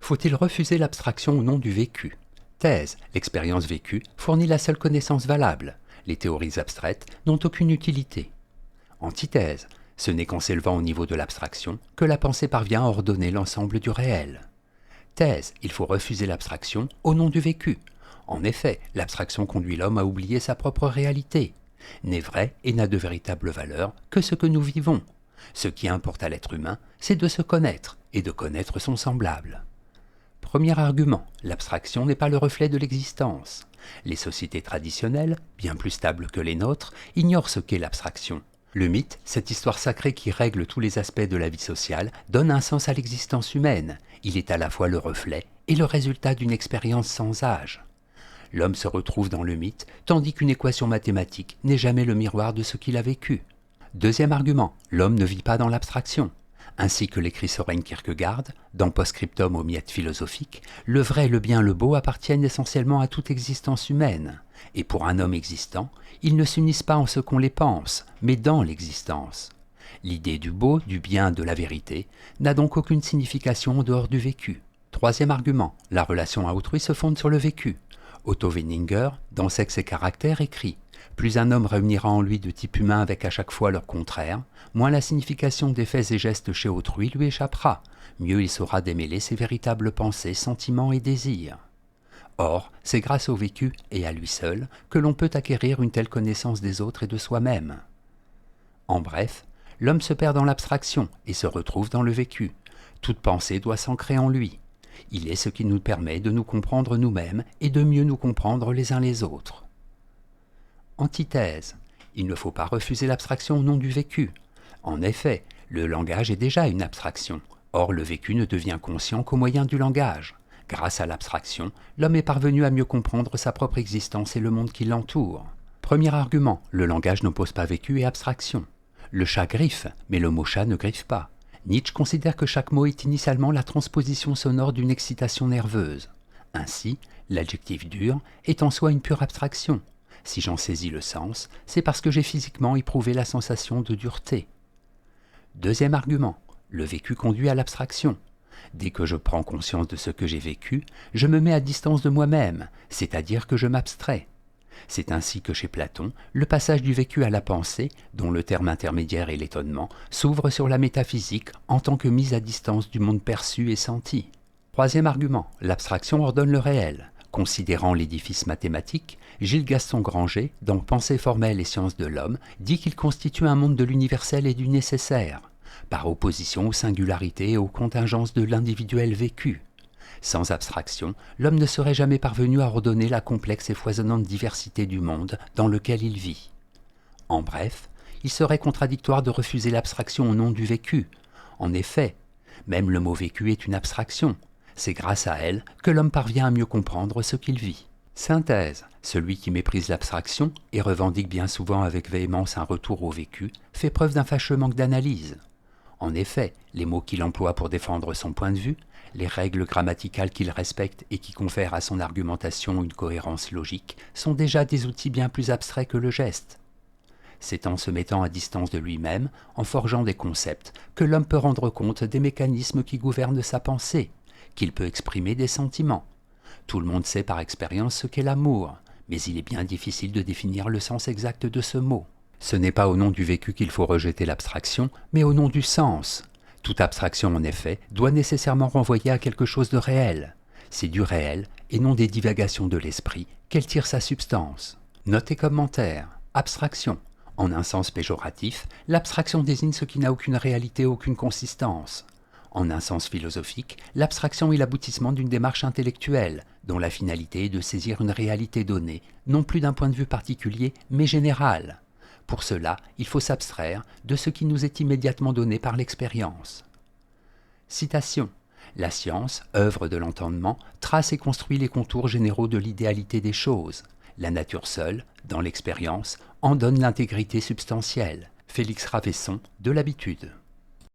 Faut-il refuser l'abstraction au nom du vécu? Thèse, l'expérience vécue fournit la seule connaissance valable. Les théories abstraites n'ont aucune utilité. Antithèse, ce n'est qu'en s'élevant au niveau de l'abstraction que la pensée parvient à ordonner l'ensemble du réel. Thèse, il faut refuser l'abstraction au nom du vécu. En effet, l'abstraction conduit l'homme à oublier sa propre réalité, n'est vrai et n'a de véritable valeur que ce que nous vivons. Ce qui importe à l'être humain, c'est de se connaître et de connaître son semblable. Premier argument, l'abstraction n'est pas le reflet de l'existence. Les sociétés traditionnelles, bien plus stables que les nôtres, ignorent ce qu'est l'abstraction. Le mythe, cette histoire sacrée qui règle tous les aspects de la vie sociale, donne un sens à l'existence humaine. Il est à la fois le reflet et le résultat d'une expérience sans âge. L'homme se retrouve dans le mythe, tandis qu'une équation mathématique n'est jamais le miroir de ce qu'il a vécu. Deuxième argument, l'homme ne vit pas dans l'abstraction. Ainsi que l'écrit Søren Kierkegaard, dans Postscriptum aux miettes philosophiques, le vrai, le bien, le beau appartiennent essentiellement à toute existence humaine. Et pour un homme existant, ils ne s'unissent pas en ce qu'on les pense, mais dans l'existence. L'idée du beau, du bien, de la vérité, n'a donc aucune signification en dehors du vécu. Troisième argument, la relation à autrui se fonde sur le vécu. Otto Weininger, dans Sexe et caractère, écrit « Plus un homme réunira en lui de type humain avec à chaque fois leur contraire, moins la signification des faits et gestes chez autrui lui échappera, mieux il saura démêler ses véritables pensées, sentiments et désirs. » Or, c'est grâce au vécu et à lui seul que l'on peut acquérir une telle connaissance des autres et de soi-même. En bref, l'homme se perd dans l'abstraction et se retrouve dans le vécu. Toute pensée doit s'ancrer en lui. Il est ce qui nous permet de nous comprendre nous-mêmes et de mieux nous comprendre les uns les autres. Antithèse. Il ne faut pas refuser l'abstraction au nom du vécu. En effet, le langage est déjà une abstraction. Or, le vécu ne devient conscient qu'au moyen du langage. Grâce à l'abstraction, l'homme est parvenu à mieux comprendre sa propre existence et le monde qui l'entoure. Premier argument, le langage n'oppose pas vécu et abstraction. Le chat griffe, mais le mot chat ne griffe pas. Nietzsche considère que chaque mot est initialement la transposition sonore d'une excitation nerveuse. Ainsi, l'adjectif dur est en soi une pure abstraction. Si j'en saisis le sens, c'est parce que j'ai physiquement éprouvé la sensation de dureté. Deuxième argument, le vécu conduit à l'abstraction. Dès que je prends conscience de ce que j'ai vécu, je me mets à distance de moi-même, c'est-à-dire que je m'abstrais. C'est ainsi que chez Platon, le passage du vécu à la pensée, dont le terme intermédiaire est l'étonnement, s'ouvre sur la métaphysique en tant que mise à distance du monde perçu et senti. Troisième argument, l'abstraction ordonne le réel. Considérant l'édifice mathématique, Gilles Gaston Granger, dans Pensée formelle et sciences de l'homme, dit qu'il constitue un monde de l'universel et du nécessaire, par opposition aux singularités et aux contingences de l'individuel vécu. Sans abstraction, l'homme ne serait jamais parvenu à ordonner la complexe et foisonnante diversité du monde dans lequel il vit. En bref, il serait contradictoire de refuser l'abstraction au nom du vécu. En effet, même le mot vécu est une abstraction. C'est grâce à elle que l'homme parvient à mieux comprendre ce qu'il vit. Synthèse. Celui qui méprise l'abstraction et revendique bien souvent avec véhémence un retour au vécu fait preuve d'un fâcheux manque d'analyse. En effet, les mots qu'il emploie pour défendre son point de vue, les règles grammaticales qu'il respecte et qui confèrent à son argumentation une cohérence logique, sont déjà des outils bien plus abstraits que le geste. C'est en se mettant à distance de lui-même, en forgeant des concepts, que l'homme peut rendre compte des mécanismes qui gouvernent sa pensée, qu'il peut exprimer des sentiments. Tout le monde sait par expérience ce qu'est l'amour, mais il est bien difficile de définir le sens exact de ce mot. Ce n'est pas au nom du vécu qu'il faut rejeter l'abstraction, mais au nom du sens. Toute abstraction, en effet, doit nécessairement renvoyer à quelque chose de réel. C'est du réel, et non des divagations de l'esprit, qu'elle tire sa substance. Note et commentaire. Abstraction. En un sens péjoratif, l'abstraction désigne ce qui n'a aucune réalité, aucune consistance. En un sens philosophique, l'abstraction est l'aboutissement d'une démarche intellectuelle, dont la finalité est de saisir une réalité donnée, non plus d'un point de vue particulier, mais général. Pour cela, il faut s'abstraire de ce qui nous est immédiatement donné par l'expérience. Citation. La science, œuvre de l'entendement, trace et construit les contours généraux de l'idéalité des choses. La nature seule, dans l'expérience, en donne l'intégrité substantielle. Félix Ravesson, de l'habitude.